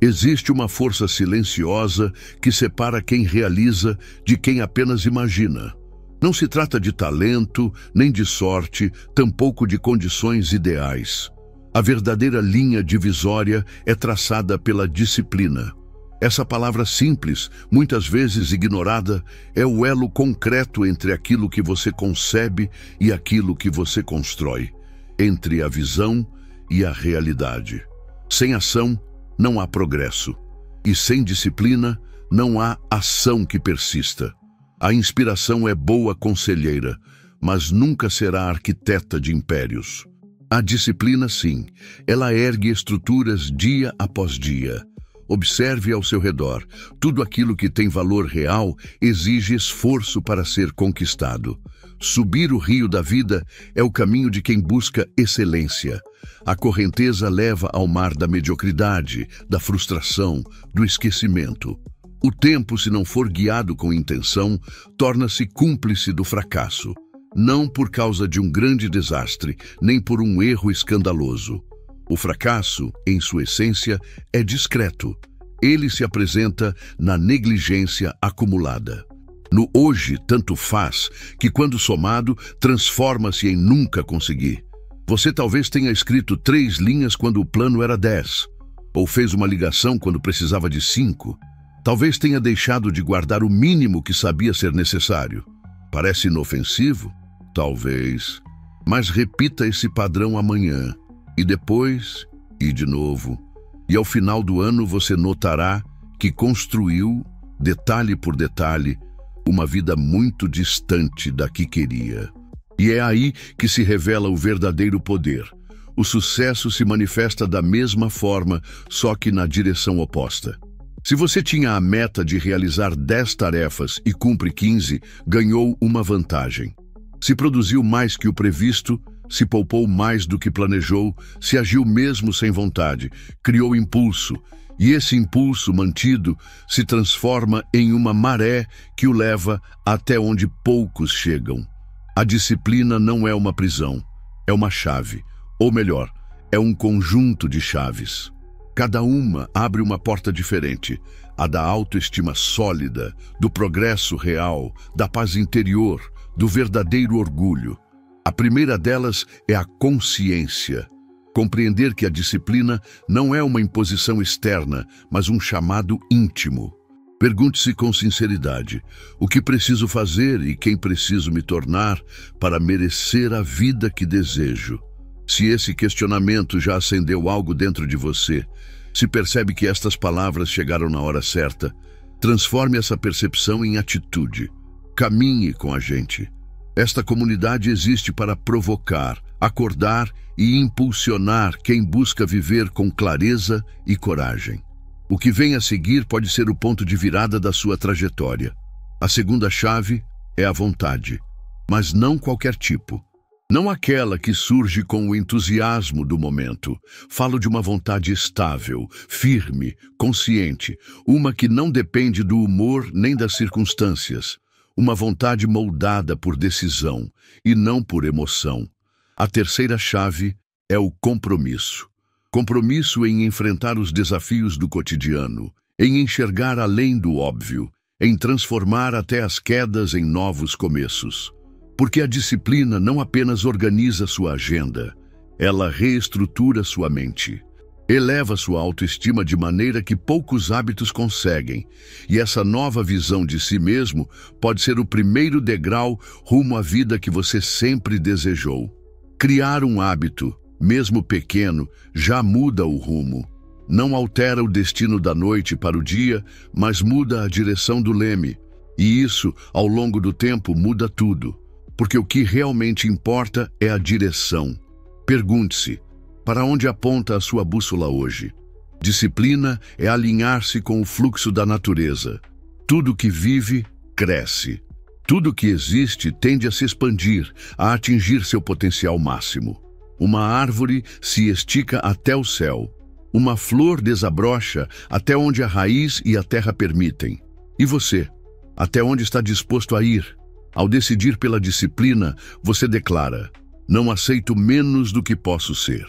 Existe uma força silenciosa que separa quem realiza de quem apenas imagina. Não se trata de talento, nem de sorte, tampouco de condições ideais. A verdadeira linha divisória é traçada pela disciplina. Essa palavra simples, muitas vezes ignorada, é o elo concreto entre aquilo que você concebe e aquilo que você constrói, entre a visão e a realidade. Sem ação, não há progresso. E sem disciplina, não há ação que persista. A inspiração é boa conselheira, mas nunca será arquiteta de impérios. A disciplina, sim, ela ergue estruturas dia após dia. Observe ao seu redor. Tudo aquilo que tem valor real exige esforço para ser conquistado. Subir o rio da vida é o caminho de quem busca excelência. A correnteza leva ao mar da mediocridade, da frustração, do esquecimento. O tempo, se não for guiado com intenção, torna-se cúmplice do fracasso. Não por causa de um grande desastre, nem por um erro escandaloso. O fracasso, em sua essência, é discreto. Ele se apresenta na negligência acumulada. No hoje, tanto faz, que quando somado, transforma-se em nunca conseguir. Você talvez tenha escrito 3 linhas quando o plano era 10, ou fez uma ligação quando precisava de 5. Talvez tenha deixado de guardar o mínimo que sabia ser necessário. Parece inofensivo? Talvez. Mas repita esse padrão amanhã, e depois, e de novo. E ao final do ano você notará que construiu, detalhe por detalhe, uma vida muito distante da que queria. E é aí que se revela o verdadeiro poder. O sucesso se manifesta da mesma forma, só que na direção oposta. Se você tinha a meta de realizar 10 tarefas e cumpre 15, ganhou uma vantagem. Se produziu mais que o previsto, se poupou mais do que planejou, se agiu mesmo sem vontade, criou impulso, e esse impulso mantido se transforma em uma maré que o leva até onde poucos chegam. A disciplina não é uma prisão, é uma chave, ou melhor, é um conjunto de chaves. Cada uma abre uma porta diferente, a da autoestima sólida, do progresso real, da paz interior, do verdadeiro orgulho. A primeira delas é a consciência. Compreender que a disciplina não é uma imposição externa, mas um chamado íntimo. Pergunte-se com sinceridade, o que preciso fazer e quem preciso me tornar para merecer a vida que desejo? Se esse questionamento já acendeu algo dentro de você, se percebe que estas palavras chegaram na hora certa, transforme essa percepção em atitude. Caminhe com a gente. Esta comunidade existe para provocar, acordar e impulsionar quem busca viver com clareza e coragem. O que vem a seguir pode ser o ponto de virada da sua trajetória. A segunda chave é a vontade, mas não qualquer tipo. Não aquela que surge com o entusiasmo do momento. Falo de uma vontade estável, firme, consciente, uma que não depende do humor nem das circunstâncias. Uma vontade moldada por decisão e não por emoção. A terceira chave é o compromisso. Compromisso em enfrentar os desafios do cotidiano, em enxergar além do óbvio, em transformar até as quedas em novos começos. Porque a disciplina não apenas organiza sua agenda, ela reestrutura sua mente. Eleva sua autoestima de maneira que poucos hábitos conseguem, e essa nova visão de si mesmo pode ser o primeiro degrau rumo à vida que você sempre desejou. Criar um hábito, mesmo pequeno, já muda o rumo. Não altera o destino da noite para o dia, mas muda a direção do leme. E isso, ao longo do tempo, muda tudo. Porque o que realmente importa é a direção. Pergunte-se, para onde aponta a sua bússola hoje? Disciplina é alinhar-se com o fluxo da natureza. Tudo que vive, cresce. Tudo que existe tende a se expandir, a atingir seu potencial máximo. Uma árvore se estica até o céu. Uma flor desabrocha até onde a raiz e a terra permitem. E você? Até onde está disposto a ir? Ao decidir pela disciplina, você declara: não aceito menos do que posso ser.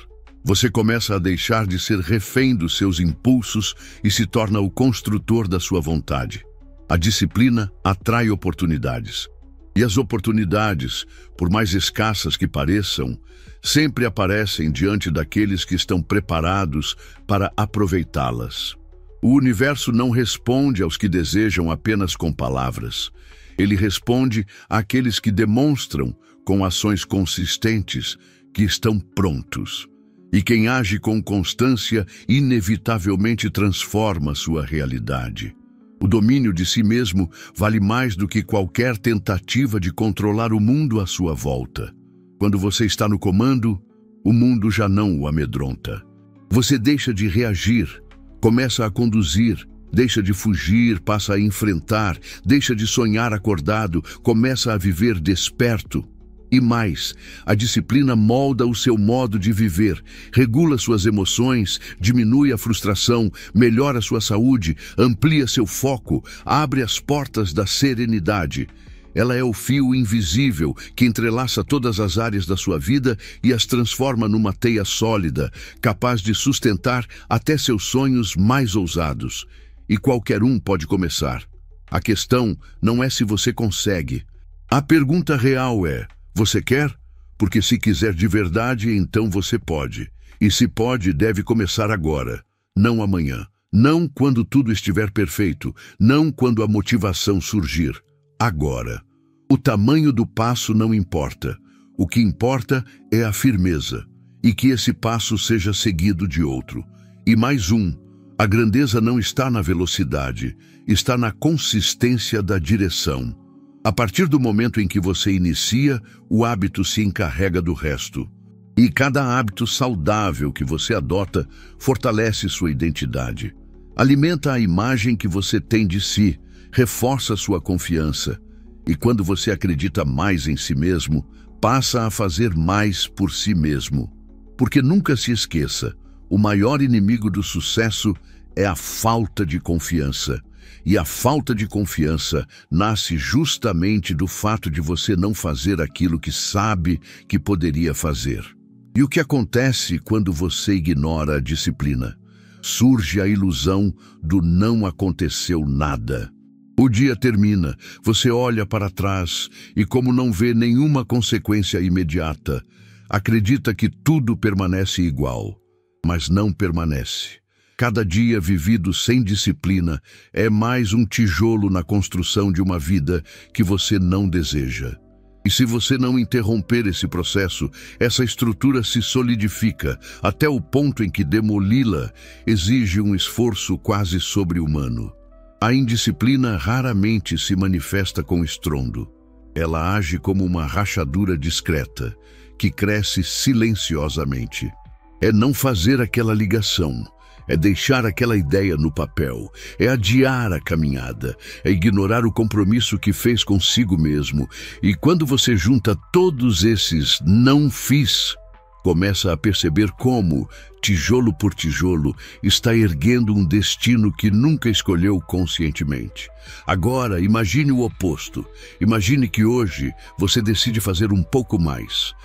Você começa a deixar de ser refém dos seus impulsos e se torna o construtor da sua vontade. A disciplina atrai oportunidades. E as oportunidades, por mais escassas que pareçam, sempre aparecem diante daqueles que estão preparados para aproveitá-las. O universo não responde aos que desejam apenas com palavras. Ele responde àqueles que demonstram, com ações consistentes, que estão prontos. E quem age com constância inevitavelmente transforma sua realidade. O domínio de si mesmo vale mais do que qualquer tentativa de controlar o mundo à sua volta. Quando você está no comando, o mundo já não o amedronta. Você deixa de reagir, começa a conduzir, deixa de fugir, passa a enfrentar, deixa de sonhar acordado, começa a viver desperto. E mais, a disciplina molda o seu modo de viver, regula suas emoções, diminui a frustração, melhora sua saúde, amplia seu foco, abre as portas da serenidade. Ela é o fio invisível que entrelaça todas as áreas da sua vida e as transforma numa teia sólida, capaz de sustentar até seus sonhos mais ousados. E qualquer um pode começar. A questão não é se você consegue. A pergunta real é: você quer? Porque se quiser de verdade, então você pode. E se pode, deve começar agora, não amanhã. Não quando tudo estiver perfeito, não quando a motivação surgir. Agora. O tamanho do passo não importa. O que importa é a firmeza, e que esse passo seja seguido de outro. E mais um, a grandeza não está na velocidade, está na consistência da direção. A partir do momento em que você inicia, o hábito se encarrega do resto. E cada hábito saudável que você adota fortalece sua identidade. Alimenta a imagem que você tem de si, reforça sua confiança. E quando você acredita mais em si mesmo, passa a fazer mais por si mesmo. Porque nunca se esqueça, o maior inimigo do sucesso é a falta de confiança. E a falta de confiança nasce justamente do fato de você não fazer aquilo que sabe que poderia fazer. E o que acontece quando você ignora a disciplina? Surge a ilusão do não aconteceu nada. O dia termina, você olha para trás e, como não vê nenhuma consequência imediata, acredita que tudo permanece igual, mas não permanece. Cada dia vivido sem disciplina é mais um tijolo na construção de uma vida que você não deseja. E se você não interromper esse processo, essa estrutura se solidifica até o ponto em que demoli-la exige um esforço quase sobre-humano. A indisciplina raramente se manifesta com estrondo. Ela age como uma rachadura discreta, que cresce silenciosamente. É não fazer aquela ligação. É deixar aquela ideia no papel, é adiar a caminhada, é ignorar o compromisso que fez consigo mesmo. E quando você junta todos esses não fiz, começa a perceber como, tijolo por tijolo, está erguendo um destino que nunca escolheu conscientemente. Agora, imagine o oposto. Imagine que hoje você decide fazer um pouco mais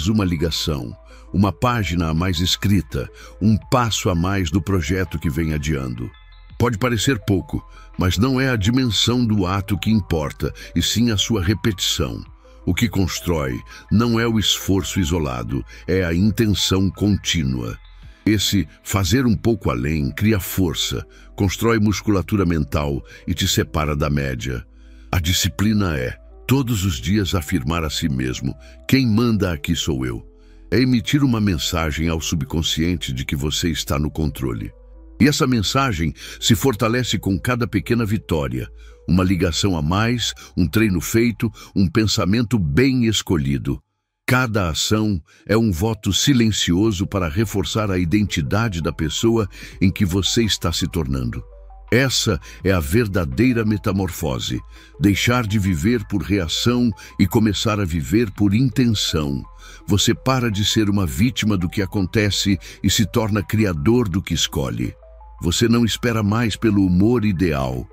uma ligação, uma página a mais escrita, um passo a mais do projeto que vem adiando. Pode parecer pouco, mas não é a dimensão do ato que importa, e sim a sua repetição. O que constrói não é o esforço isolado, é a intenção contínua. Esse fazer um pouco além cria força, constrói musculatura mental e te separa da média. A disciplina é, todos os dias, afirmar a si mesmo: quem manda aqui sou eu. É emitir uma mensagem ao subconsciente de que você está no controle. E essa mensagem se fortalece com cada pequena vitória, uma ligação a mais, um treino feito, um pensamento bem escolhido. Cada ação é um voto silencioso para reforçar a identidade da pessoa em que você está se tornando. Essa é a verdadeira metamorfose, deixar de viver por reação e começar a viver por intenção. Você para de ser uma vítima do que acontece e se torna criador do que escolhe. Você não espera mais pelo humor ideal.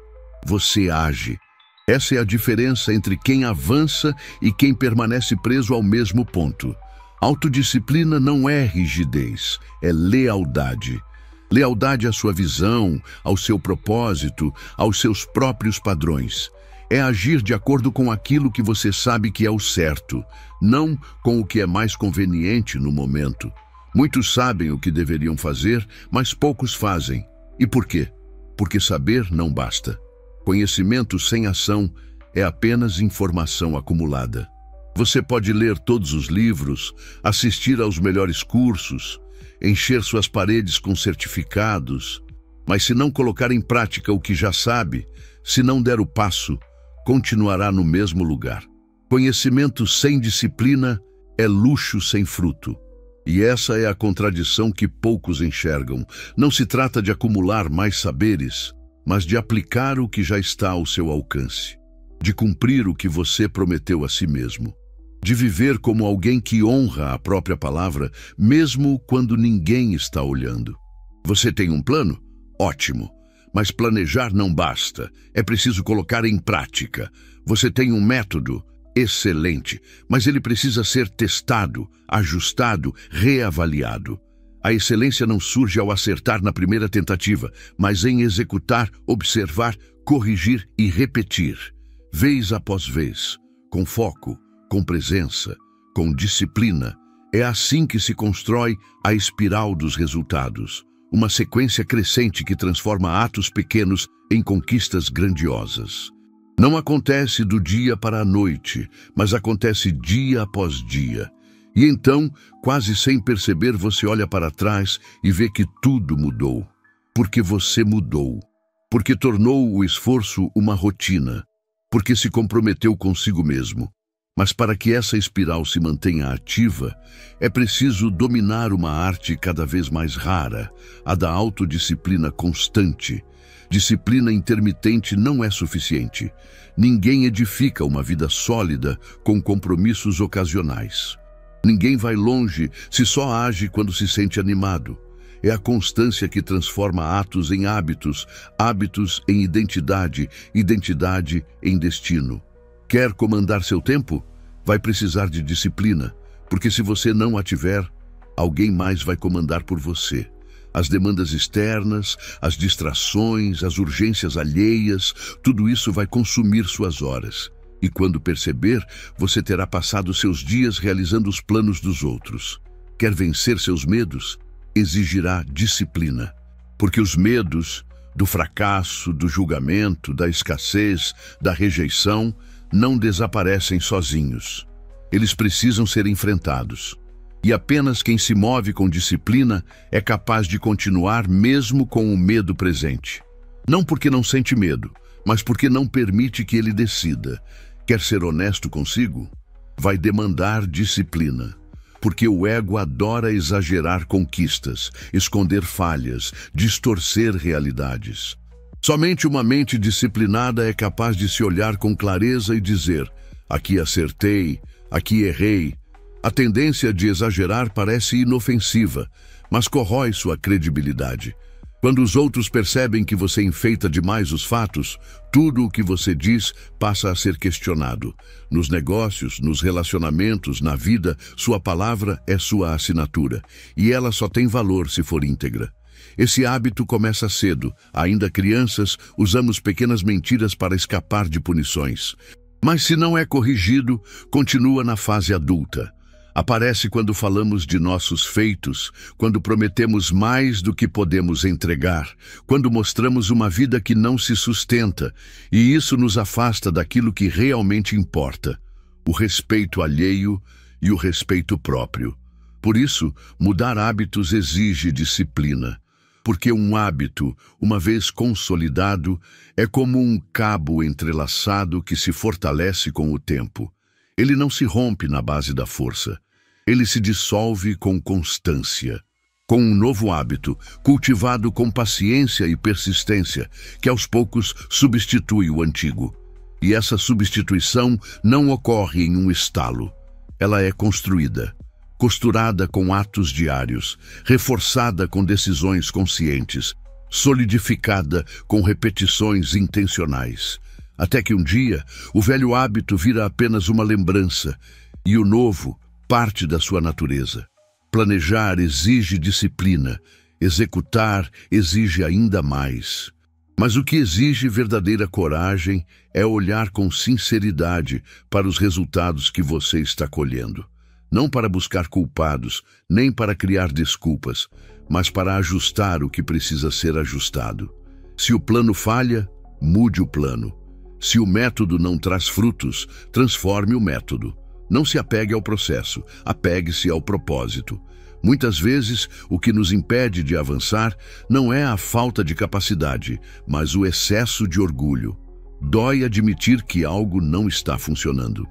Você age. Essa é a diferença entre quem avança e quem permanece preso ao mesmo ponto. Autodisciplina não é rigidez, é lealdade. Lealdade à sua visão, ao seu propósito, aos seus próprios padrões. É agir de acordo com aquilo que você sabe que é o certo, não com o que é mais conveniente no momento. Muitos sabem o que deveriam fazer, mas poucos fazem. E por quê? Porque saber não basta. Conhecimento sem ação é apenas informação acumulada. Você pode ler todos os livros, assistir aos melhores cursos, encher suas paredes com certificados, mas se não colocar em prática o que já sabe, se não der o passo, continuará no mesmo lugar. Conhecimento sem disciplina é luxo sem fruto. E essa é a contradição que poucos enxergam. Não se trata de acumular mais saberes, mas de aplicar o que já está ao seu alcance, de cumprir o que você prometeu a si mesmo, de viver como alguém que honra a própria palavra, mesmo quando ninguém está olhando. Você tem um plano? Ótimo. Mas planejar não basta. É preciso colocar em prática. Você tem um método? Excelente. Mas ele precisa ser testado, ajustado, reavaliado. A excelência não surge ao acertar na primeira tentativa, mas em executar, observar, corrigir e repetir, vez após vez, com foco, com presença, com disciplina. É assim que se constrói a espiral dos resultados, uma sequência crescente que transforma atos pequenos em conquistas grandiosas. Não acontece do dia para a noite, mas acontece dia após dia. E então, quase sem perceber, você olha para trás e vê que tudo mudou. Porque você mudou. Porque tornou o esforço uma rotina. Porque se comprometeu consigo mesmo. Mas para que essa espiral se mantenha ativa, é preciso dominar uma arte cada vez mais rara, a da autodisciplina constante. Disciplina intermitente não é suficiente. Ninguém edifica uma vida sólida com compromissos ocasionais. Ninguém vai longe se só age quando se sente animado. É a constância que transforma atos em hábitos, hábitos em identidade, identidade em destino. Quer comandar seu tempo? Vai precisar de disciplina, porque se você não a tiver, alguém mais vai comandar por você. As demandas externas, as distrações, as urgências alheias, tudo isso vai consumir suas horas. E quando perceber, você terá passado seus dias realizando os planos dos outros. Quer vencer seus medos? Exigirá disciplina. Porque os medos do fracasso, do julgamento, da escassez, da rejeição, não desaparecem sozinhos. Eles precisam ser enfrentados. E apenas quem se move com disciplina é capaz de continuar mesmo com o medo presente. Não porque não sente medo, mas porque não permite que ele decida. Quer ser honesto consigo? Vai demandar disciplina. Porque o ego adora exagerar conquistas, esconder falhas, distorcer realidades. Somente uma mente disciplinada é capaz de se olhar com clareza e dizer: aqui acertei, aqui errei. A tendência de exagerar parece inofensiva, mas corrói sua credibilidade. Quando os outros percebem que você enfeita demais os fatos, tudo o que você diz passa a ser questionado. Nos negócios, nos relacionamentos, na vida, sua palavra é sua assinatura, e ela só tem valor se for íntegra. Esse hábito começa cedo. Ainda crianças, usamos pequenas mentiras para escapar de punições. Mas se não é corrigido, continua na fase adulta. Aparece quando falamos de nossos feitos, quando prometemos mais do que podemos entregar, quando mostramos uma vida que não se sustenta, e isso nos afasta daquilo que realmente importa, o respeito alheio e o respeito próprio. Por isso, mudar hábitos exige disciplina. Porque um hábito, uma vez consolidado, é como um cabo entrelaçado que se fortalece com o tempo. Ele não se rompe na base da força. Ele se dissolve com constância. Com um novo hábito, cultivado com paciência e persistência, que aos poucos substitui o antigo. E essa substituição não ocorre em um estalo. Ela é construída. Costurada com atos diários, reforçada com decisões conscientes, solidificada com repetições intencionais, até que um dia o velho hábito vira apenas uma lembrança e o novo parte da sua natureza. Planejar exige disciplina, executar exige ainda mais. Mas o que exige verdadeira coragem é olhar com sinceridade para os resultados que você está colhendo. Não para buscar culpados, nem para criar desculpas, mas para ajustar o que precisa ser ajustado. Se o plano falha, mude o plano. Se o método não traz frutos, transforme o método. Não se apegue ao processo, apegue-se ao propósito. Muitas vezes, o que nos impede de avançar não é a falta de capacidade, mas o excesso de orgulho. Dói admitir que algo não está funcionando.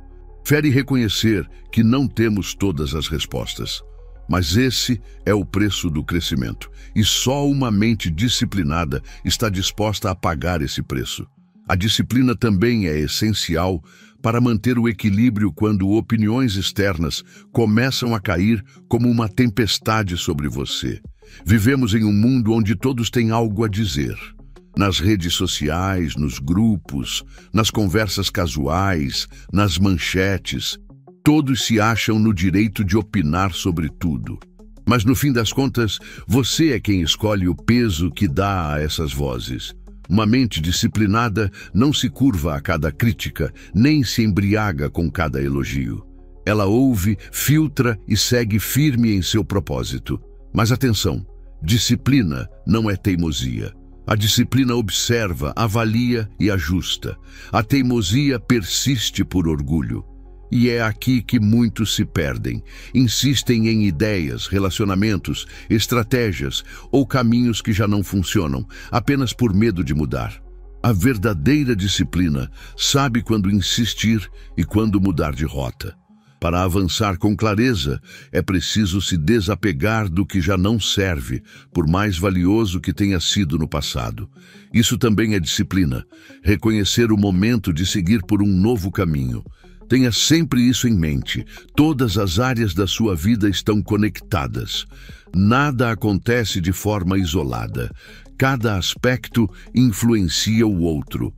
Fere reconhecer que não temos todas as respostas. Mas esse é o preço do crescimento, e só uma mente disciplinada está disposta a pagar esse preço. A disciplina também é essencial para manter o equilíbrio quando opiniões externas começam a cair como uma tempestade sobre você. Vivemos em um mundo onde todos têm algo a dizer. Nas redes sociais, nos grupos, nas conversas casuais, nas manchetes, todos se acham no direito de opinar sobre tudo. Mas no fim das contas, você é quem escolhe o peso que dá a essas vozes. Uma mente disciplinada não se curva a cada crítica, nem se embriaga com cada elogio. Ela ouve, filtra e segue firme em seu propósito. Mas atenção, disciplina não é teimosia. A disciplina observa, avalia e ajusta. A teimosia persiste por orgulho. E é aqui que muitos se perdem. Insistem em ideias, relacionamentos, estratégias ou caminhos que já não funcionam, apenas por medo de mudar. A verdadeira disciplina sabe quando insistir e quando mudar de rota. Para avançar com clareza, é preciso se desapegar do que já não serve, por mais valioso que tenha sido no passado. Isso também é disciplina, reconhecer o momento de seguir por um novo caminho. Tenha sempre isso em mente. Todas as áreas da sua vida estão conectadas. Nada acontece de forma isolada. Cada aspecto influencia o outro.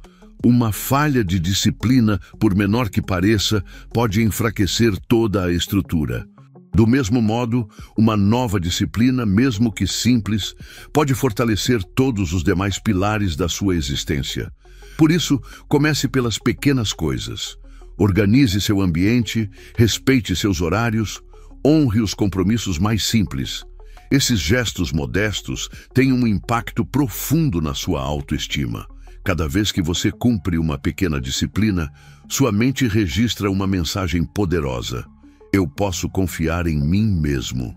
Uma falha de disciplina, por menor que pareça, pode enfraquecer toda a estrutura. Do mesmo modo, uma nova disciplina, mesmo que simples, pode fortalecer todos os demais pilares da sua existência. Por isso, comece pelas pequenas coisas. Organize seu ambiente, respeite seus horários, honre os compromissos mais simples. Esses gestos modestos têm um impacto profundo na sua autoestima. Cada vez que você cumpre uma pequena disciplina, sua mente registra uma mensagem poderosa. Eu posso confiar em mim mesmo.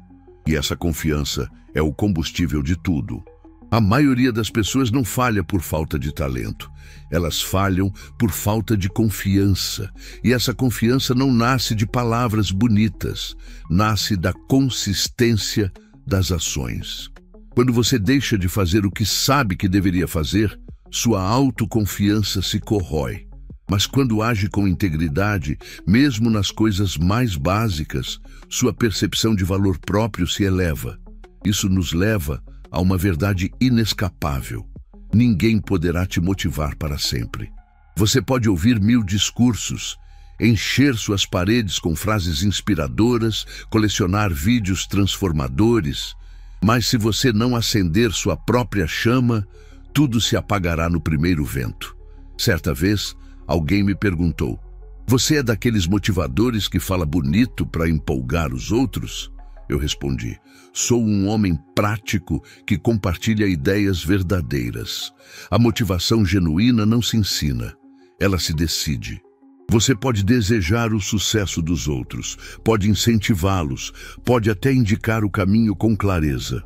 E essa confiança é o combustível de tudo. A maioria das pessoas não falha por falta de talento. Elas falham por falta de confiança. E essa confiança não nasce de palavras bonitas, nasce da consistência das ações. Quando você deixa de fazer o que sabe que deveria fazer, sua autoconfiança se corrói. Mas quando age com integridade, mesmo nas coisas mais básicas, sua percepção de valor próprio se eleva. Isso nos leva a uma verdade inescapável. Ninguém poderá te motivar para sempre. Você pode ouvir 1000 discursos, encher suas paredes com frases inspiradoras, colecionar vídeos transformadores, mas se você não acender sua própria chama, tudo se apagará no primeiro vento. Certa vez, alguém me perguntou: "Você é daqueles motivadores que fala bonito para empolgar os outros?" Eu respondi: "Sou um homem prático que compartilha ideias verdadeiras. A motivação genuína não se ensina, ela se decide." Você pode desejar o sucesso dos outros, pode incentivá-los, pode até indicar o caminho com clareza,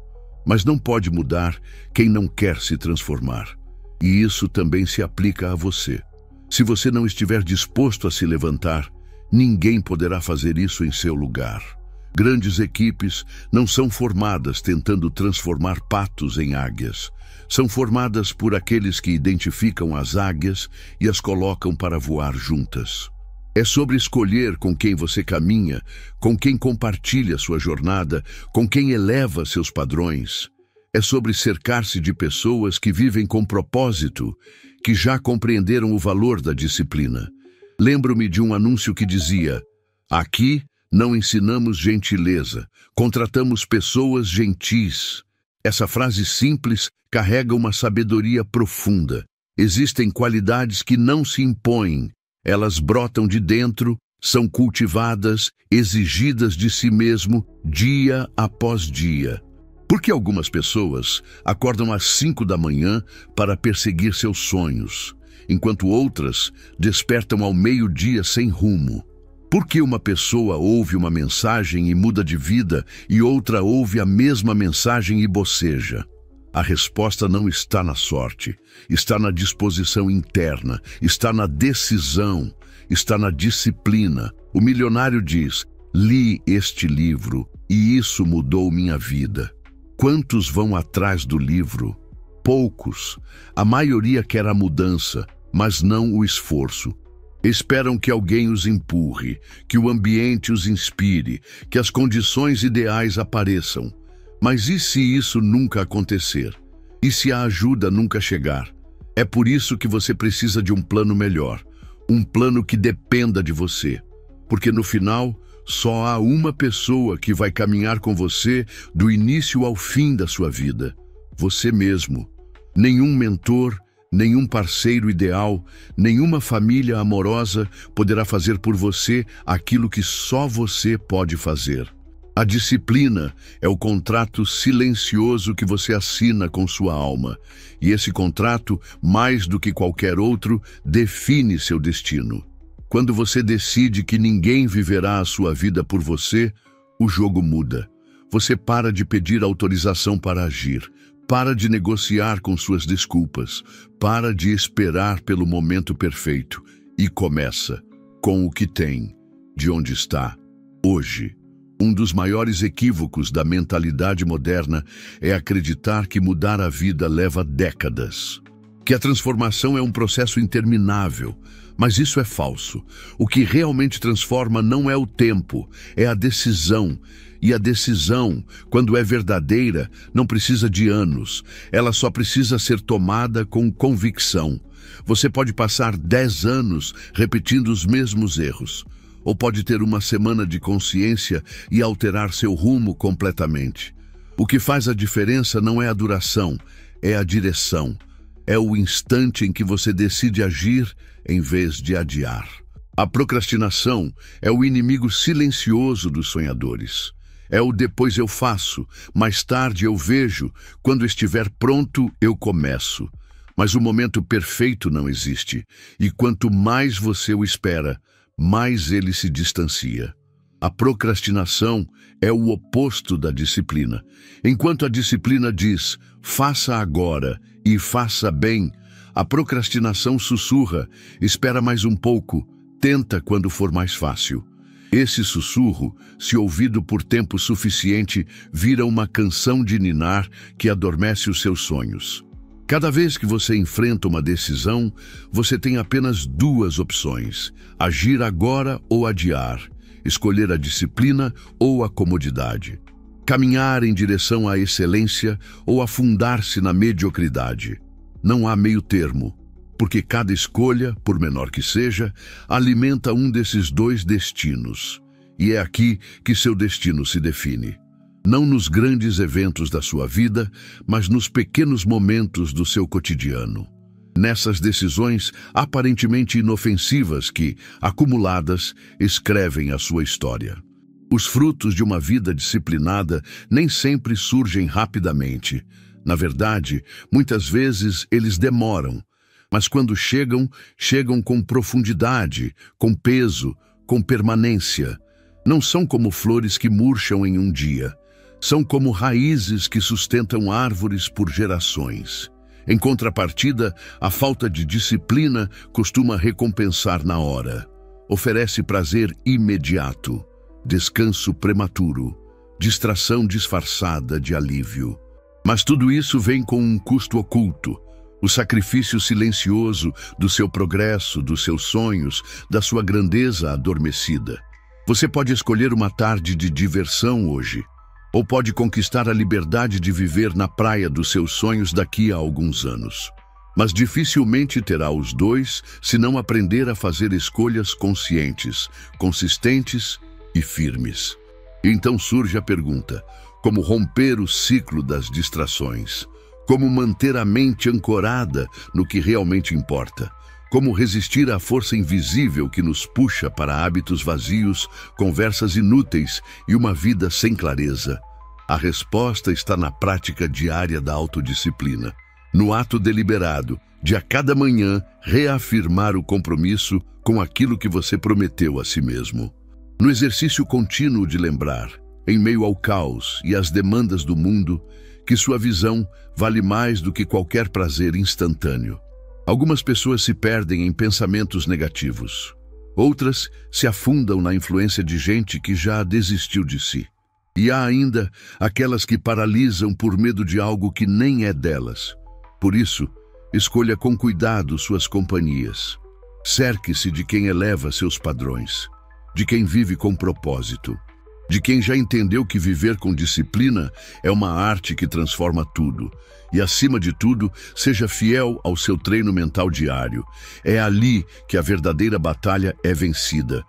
mas não pode mudar quem não quer se transformar. E isso também se aplica a você. Se você não estiver disposto a se levantar, ninguém poderá fazer isso em seu lugar. Grandes equipes não são formadas tentando transformar patos em águias. São formadas por aqueles que identificam as águias e as colocam para voar juntas. É sobre escolher com quem você caminha, com quem compartilha sua jornada, com quem eleva seus padrões. É sobre cercar-se de pessoas que vivem com propósito, que já compreenderam o valor da disciplina. Lembro-me de um anúncio que dizia: "Aqui Não ensinamos gentileza, contratamos pessoas gentis. Essa frase simples carrega uma sabedoria profunda. Existem qualidades que não se impõem. Elas brotam de dentro, são cultivadas, exigidas de si mesmo, dia após dia. Por que algumas pessoas acordam às 5 da manhã para perseguir seus sonhos, enquanto outras despertam ao meio-dia sem rumo? Por que uma pessoa ouve uma mensagem e muda de vida e outra ouve a mesma mensagem e boceja? A resposta não está na sorte, está na disposição interna, está na decisão, está na disciplina. O milionário diz: li este livro e isso mudou minha vida. Quantos vão atrás do livro? Poucos. A maioria quer a mudança, mas não o esforço. Esperam que alguém os empurre, que o ambiente os inspire, que as condições ideais apareçam. Mas e se isso nunca acontecer? E se a ajuda nunca chegar? É por isso que você precisa de um plano melhor, um plano que dependa de você. Porque no final, só há uma pessoa que vai caminhar com você do início ao fim da sua vida: você mesmo. Nenhum mentor, nenhum parceiro ideal, nenhuma família amorosa poderá fazer por você aquilo que só você pode fazer. A disciplina é o contrato silencioso que você assina com sua alma. E esse contrato, mais do que qualquer outro, define seu destino. Quando você decide que ninguém viverá a sua vida por você, o jogo muda. Você para de pedir autorização para agir, para de negociar com suas desculpas, para de esperar pelo momento perfeito e começa com o que tem, de onde está, hoje. Um dos maiores equívocos da mentalidade moderna é acreditar que mudar a vida leva décadas, que a transformação é um processo interminável. Mas isso é falso. O que realmente transforma não é o tempo, é a decisão. E a decisão, quando é verdadeira, não precisa de anos. Ela só precisa ser tomada com convicção. Você pode passar 10 anos repetindo os mesmos erros, ou pode ter uma semana de consciência e alterar seu rumo completamente. O que faz a diferença não é a duração, é a direção. É o instante em que você decide agir em vez de adiar. A procrastinação é o inimigo silencioso dos sonhadores. É o depois eu faço, mais tarde eu vejo, quando estiver pronto eu começo. Mas o momento perfeito não existe, e quanto mais você o espera, mais ele se distancia. A procrastinação é o oposto da disciplina. Enquanto a disciplina diz, faça agora e faça bem, a procrastinação sussurra, espera mais um pouco, tenta quando for mais fácil. Esse sussurro, se ouvido por tempo suficiente, vira uma canção de ninar que adormece os seus sonhos. Cada vez que você enfrenta uma decisão, você tem apenas 2 opções: agir agora ou adiar, escolher a disciplina ou a comodidade, caminhar em direção à excelência ou afundar-se na mediocridade. Não há meio termo, porque cada escolha, por menor que seja, alimenta um desses 2 destinos. E é aqui que seu destino se define. Não nos grandes eventos da sua vida, mas nos pequenos momentos do seu cotidiano. Nessas decisões aparentemente inofensivas que, acumuladas, escrevem a sua história. Os frutos de uma vida disciplinada nem sempre surgem rapidamente. Na verdade, muitas vezes eles demoram. Mas quando chegam, chegam com profundidade, com peso, com permanência. Não são como flores que murcham em um dia. São como raízes que sustentam árvores por gerações. Em contrapartida, a falta de disciplina costuma recompensar na hora. Oferece prazer imediato, descanso prematuro, distração disfarçada de alívio. Mas tudo isso vem com um custo oculto. O sacrifício silencioso do seu progresso, dos seus sonhos, da sua grandeza adormecida. Você pode escolher uma tarde de diversão hoje, ou pode conquistar a liberdade de viver na praia dos seus sonhos daqui a alguns anos. Mas dificilmente terá os 2 se não aprender a fazer escolhas conscientes, consistentes e firmes. Então surge a pergunta: como romper o ciclo das distrações? Como manter a mente ancorada no que realmente importa? Como resistir à força invisível que nos puxa para hábitos vazios, conversas inúteis e uma vida sem clareza? A resposta está na prática diária da autodisciplina, no ato deliberado de a cada manhã reafirmar o compromisso com aquilo que você prometeu a si mesmo. No exercício contínuo de lembrar, em meio ao caos e às demandas do mundo, que sua visão vale mais do que qualquer prazer instantâneo. Algumas pessoas se perdem em pensamentos negativos. Outras se afundam na influência de gente que já desistiu de si. E há ainda aquelas que paralisam por medo de algo que nem é delas. Por isso, escolha com cuidado suas companhias. Cerque-se de quem eleva seus padrões, de quem vive com propósito, de quem já entendeu que viver com disciplina é uma arte que transforma tudo. E, acima de tudo, seja fiel ao seu treino mental diário. É ali que a verdadeira batalha é vencida.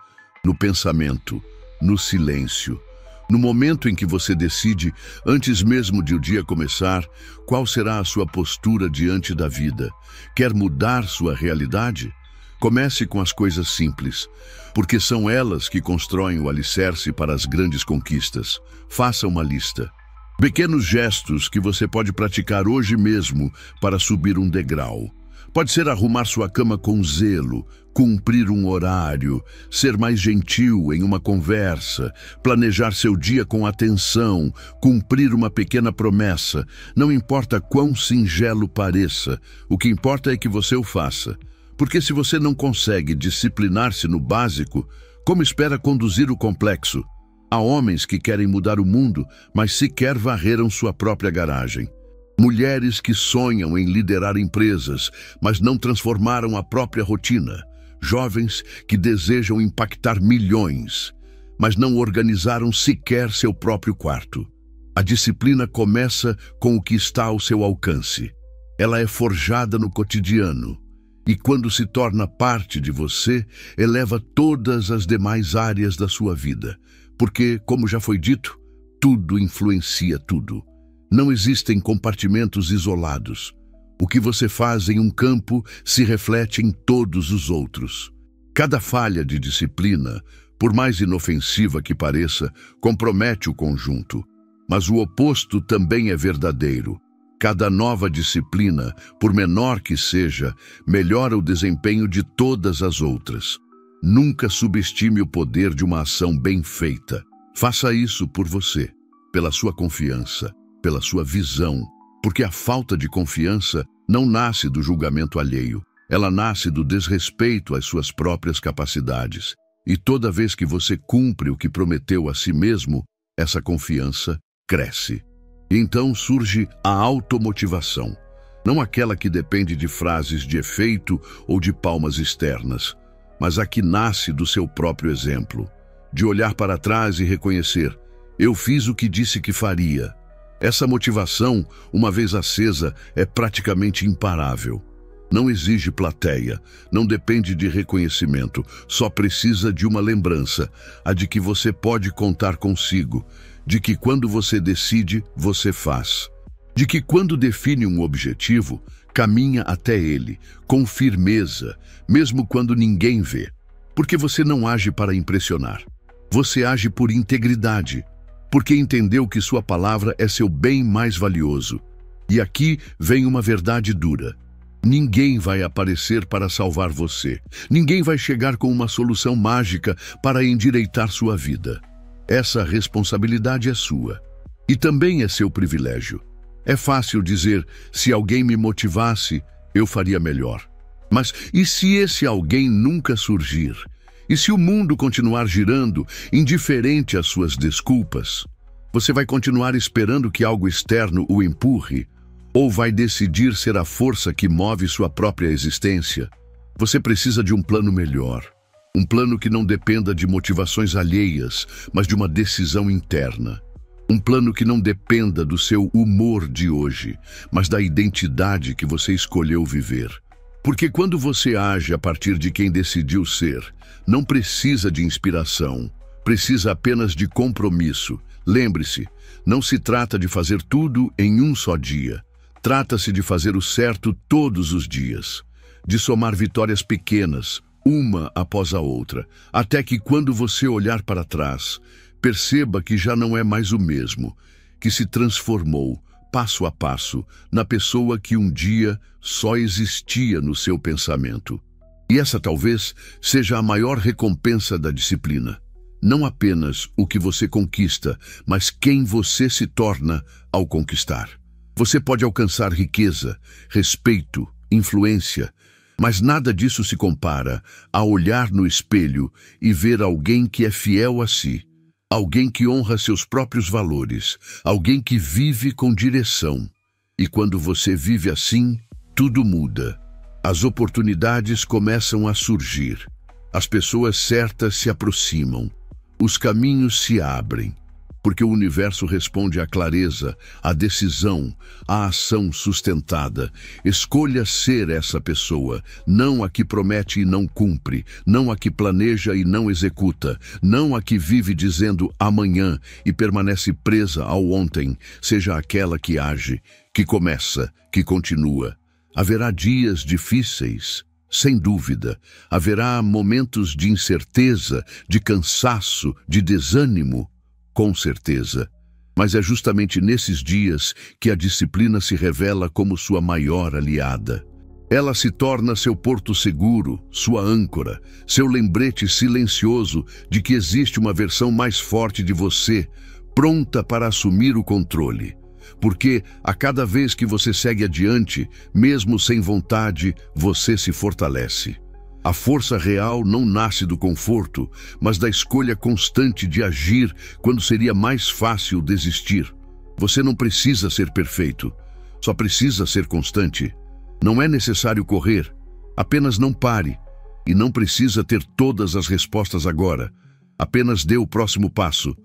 No pensamento, no silêncio. No momento em que você decide, antes mesmo de o dia começar, qual será a sua postura diante da vida. Quer mudar sua realidade? Comece com as coisas simples, porque são elas que constroem o alicerce para as grandes conquistas. Faça uma lista. Pequenos gestos que você pode praticar hoje mesmo para subir um degrau. Pode ser arrumar sua cama com zelo, cumprir um horário, ser mais gentil em uma conversa, planejar seu dia com atenção, cumprir uma pequena promessa. Não importa quão singelo pareça, o que importa é que você o faça. Porque se você não consegue disciplinar-se no básico, como espera conduzir o complexo? Há homens que querem mudar o mundo, mas sequer varreram sua própria garagem. Mulheres que sonham em liderar empresas, mas não transformaram a própria rotina. Jovens que desejam impactar milhões, mas não organizaram sequer seu próprio quarto. A disciplina começa com o que está ao seu alcance. Ela é forjada no cotidiano. E quando se torna parte de você, eleva todas as demais áreas da sua vida. Porque, como já foi dito, tudo influencia tudo. Não existem compartimentos isolados. O que você faz em um campo se reflete em todos os outros. Cada falha de disciplina, por mais inofensiva que pareça, compromete o conjunto. Mas o oposto também é verdadeiro. Cada nova disciplina, por menor que seja, melhora o desempenho de todas as outras. Nunca subestime o poder de uma ação bem feita. Faça isso por você, pela sua confiança, pela sua visão, porque a falta de confiança não nasce do julgamento alheio. Ela nasce do desrespeito às suas próprias capacidades. E toda vez que você cumpre o que prometeu a si mesmo, essa confiança cresce. Então surge a automotivação, não aquela que depende de frases de efeito ou de palmas externas, mas a que nasce do seu próprio exemplo, de olhar para trás e reconhecer: eu fiz o que disse que faria. Essa motivação, uma vez acesa, é praticamente imparável. Não exige plateia, não depende de reconhecimento, só precisa de uma lembrança, a de que você pode contar consigo, de que quando você decide, você faz, de que quando define um objetivo, caminha até ele, com firmeza, mesmo quando ninguém vê. Porque você não age para impressionar, você age por integridade, porque entendeu que sua palavra é seu bem mais valioso. E aqui vem uma verdade dura. Ninguém vai aparecer para salvar você. Ninguém vai chegar com uma solução mágica para endireitar sua vida. Essa responsabilidade é sua. E também é seu privilégio. É fácil dizer: se alguém me motivasse, eu faria melhor. Mas e se esse alguém nunca surgir? E se o mundo continuar girando, indiferente às suas desculpas? Você vai continuar esperando que algo externo o empurre? Ou vai decidir ser a força que move sua própria existência? Você precisa de um plano melhor. Um plano que não dependa de motivações alheias, mas de uma decisão interna. Um plano que não dependa do seu humor de hoje, mas da identidade que você escolheu viver. Porque quando você age a partir de quem decidiu ser, não precisa de inspiração, Precisa apenas de compromisso. Lembre-se, não se trata de fazer tudo em um só dia. Trata-se de fazer o certo todos os dias, de somar vitórias pequenas, uma após a outra, até que quando você olhar para trás, perceba que já não é mais o mesmo, que se transformou, passo a passo, na pessoa que um dia só existia no seu pensamento. E essa talvez seja a maior recompensa da disciplina. Não apenas o que você conquista, mas quem você se torna ao conquistar. Você pode alcançar riqueza, respeito, influência, mas nada disso se compara a olhar no espelho e ver alguém que é fiel a si, alguém que honra seus próprios valores, alguém que vive com direção. E quando você vive assim, tudo muda. As oportunidades começam a surgir, as pessoas certas se aproximam, os caminhos se abrem, porque o universo responde à clareza, à decisão, à ação sustentada. Escolha ser essa pessoa, não a que promete e não cumpre, não a que planeja e não executa, não a que vive dizendo amanhã e permanece presa ao ontem. Seja aquela que age, que começa, que continua. Haverá dias difíceis, sem dúvida. Haverá momentos de incerteza, de cansaço, de desânimo, com certeza. Mas é justamente nesses dias que a disciplina se revela como sua maior aliada. Ela se torna seu porto seguro, sua âncora, seu lembrete silencioso de que existe uma versão mais forte de você, pronta para assumir o controle. Porque a cada vez que você segue adiante, mesmo sem vontade, você se fortalece. A força real não nasce do conforto, mas da escolha constante de agir quando seria mais fácil desistir. Você não precisa ser perfeito, só precisa ser constante. Não é necessário correr, apenas não pare. E não precisa ter todas as respostas agora. Apenas dê o próximo passo,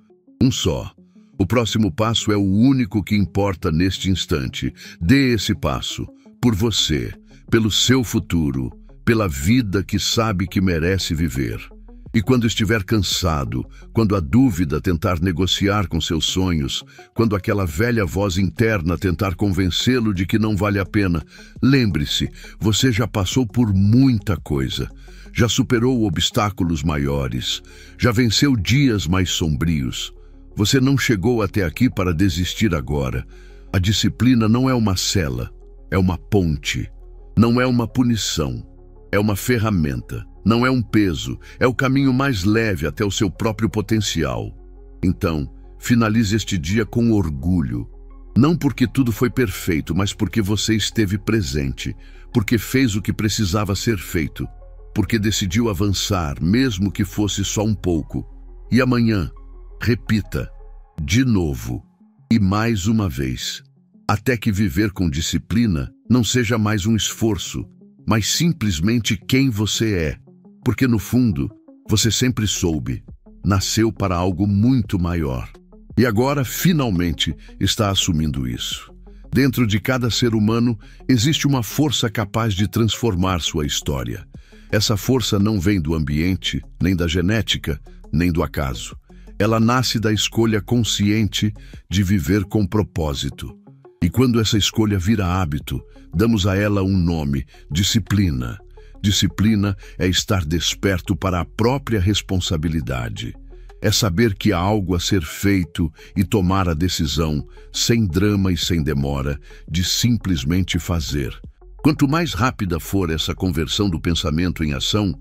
um só. O próximo passo é o único que importa neste instante. Dê esse passo, por você, pelo seu futuro, pela vida que sabe que merece viver. E quando estiver cansado, quando a dúvida tentar negociar com seus sonhos, quando aquela velha voz interna tentar convencê-lo de que não vale a pena, lembre-se, você já passou por muita coisa. Já superou obstáculos maiores, já venceu dias mais sombrios. Você não chegou até aqui para desistir agora. A disciplina não é uma cela, é uma ponte. Não é uma punição, é uma ferramenta. Não é um peso, é o caminho mais leve até o seu próprio potencial. Então, finalize este dia com orgulho. Não porque tudo foi perfeito, mas porque você esteve presente, porque fez o que precisava ser feito, porque decidiu avançar, mesmo que fosse só um pouco. E amanhã, repita, de novo, e mais uma vez, até que viver com disciplina não seja mais um esforço, mas simplesmente quem você é. Porque no fundo, você sempre soube, nasceu para algo muito maior. E agora, finalmente, está assumindo isso. Dentro de cada ser humano, existe uma força capaz de transformar sua história. Essa força não vem do ambiente, nem da genética, nem do acaso. Ela nasce da escolha consciente de viver com propósito. E quando essa escolha vira hábito, damos a ela um nome: disciplina. Disciplina é estar desperto para a própria responsabilidade. É saber que há algo a ser feito e tomar a decisão, sem drama e sem demora, de simplesmente fazer. Quanto mais rápida for essa conversão do pensamento em ação,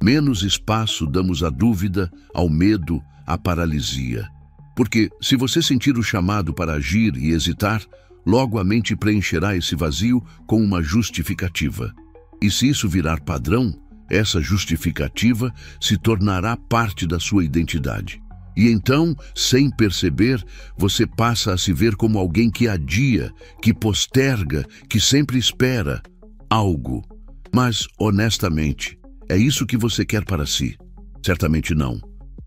menos espaço damos à dúvida, ao medo, à paralisia. Porque, se você sentir o chamado para agir e hesitar, logo a mente preencherá esse vazio com uma justificativa. E se isso virar padrão, essa justificativa se tornará parte da sua identidade. E então, sem perceber, você passa a se ver como alguém que adia, que posterga, que sempre espera algo. Mas, honestamente, é isso que você quer para si? Certamente não.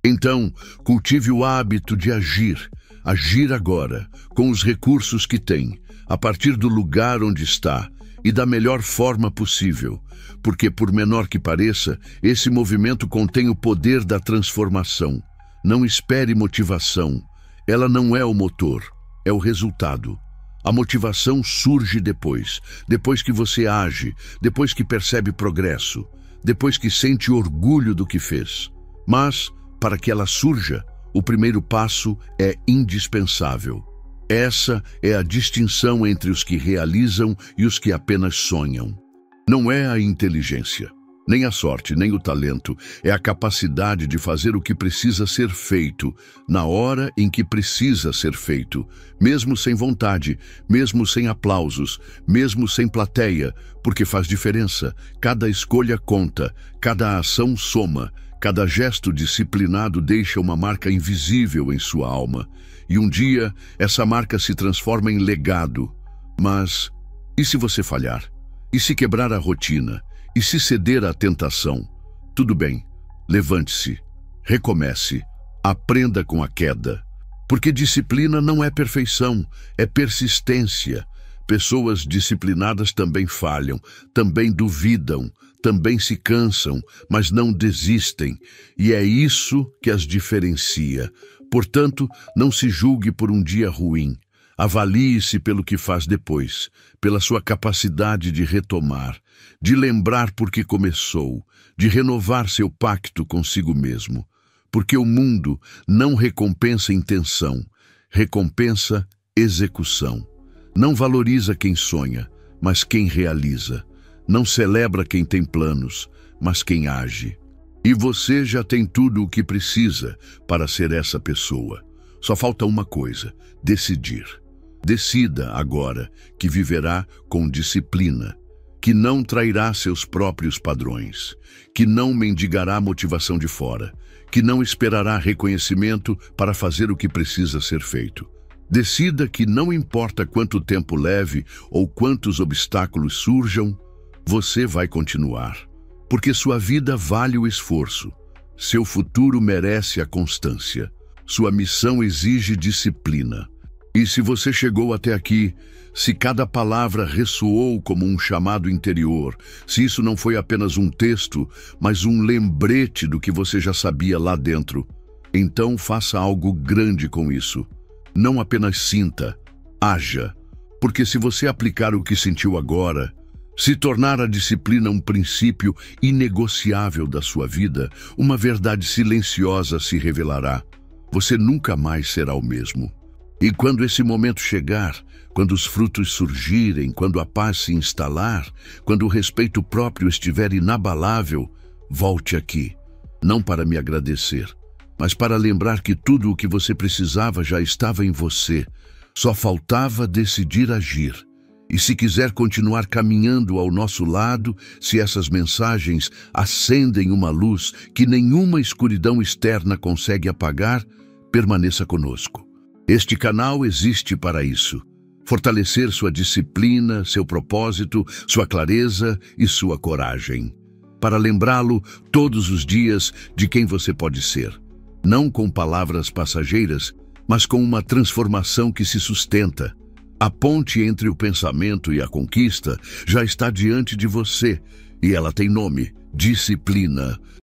Então, cultive o hábito de agir agora, com os recursos que tem, a partir do lugar onde está, e da melhor forma possível, porque, por menor que pareça, esse movimento contém o poder da transformação. Não espere motivação. Ela não é o motor, é o resultado. A motivação surge depois que você age, depois que percebe progresso, depois que sente orgulho do que fez. Mas, para que ela surja, o primeiro passo é indispensável. Essa é a distinção entre os que realizam e os que apenas sonham. Não é a inteligência, nem a sorte, nem o talento, é a capacidade de fazer o que precisa ser feito, na hora em que precisa ser feito, mesmo sem vontade, mesmo sem aplausos, mesmo sem plateia, porque faz diferença. Cada escolha conta, cada ação soma, cada gesto disciplinado deixa uma marca invisível em sua alma. E um dia, essa marca se transforma em legado. Mas, e se você falhar? E se quebrar a rotina? E se ceder à tentação? Tudo bem, levante-se, recomece, aprenda com a queda. Porque disciplina não é perfeição, é persistência. Pessoas disciplinadas também falham, também duvidam, também se cansam, mas não desistem. E é isso que as diferencia. Portanto, não se julgue por um dia ruim. Avalie-se pelo que faz depois, pela sua capacidade de retomar, de lembrar por que começou, de renovar seu pacto consigo mesmo. Porque o mundo não recompensa intenção, recompensa execução. Não valoriza quem sonha, mas quem realiza. Não celebra quem tem planos, mas quem age. E você já tem tudo o que precisa para ser essa pessoa. Só falta uma coisa: decidir. Decida agora que viverá com disciplina, que não trairá seus próprios padrões, que não mendigará motivação de fora, que não esperará reconhecimento para fazer o que precisa ser feito. Decida que não importa quanto tempo leve ou quantos obstáculos surjam, você vai continuar, porque sua vida vale o esforço, seu futuro merece a constância, sua missão exige disciplina. E se você chegou até aqui, se cada palavra ressoou como um chamado interior, se isso não foi apenas um texto, mas um lembrete do que você já sabia lá dentro, então faça algo grande com isso. Não apenas sinta, haja. Porque se você aplicar o que sentiu agora, se tornar a disciplina um princípio inegociável da sua vida, uma verdade silenciosa se revelará. Você nunca mais será o mesmo. E quando esse momento chegar, quando os frutos surgirem, quando a paz se instalar, quando o respeito próprio estiver inabalável, volte aqui, não para me agradecer, mas para lembrar que tudo o que você precisava já estava em você, só faltava decidir agir. E se quiser continuar caminhando ao nosso lado, se essas mensagens acendem uma luz que nenhuma escuridão externa consegue apagar, permaneça conosco. Este canal existe para isso. Fortalecer sua disciplina, seu propósito, sua clareza e sua coragem. Para lembrá-lo todos os dias de quem você pode ser. Não com palavras passageiras, mas com uma transformação que se sustenta. A ponte entre o pensamento e a conquista já está diante de você, e ela tem nome: disciplina.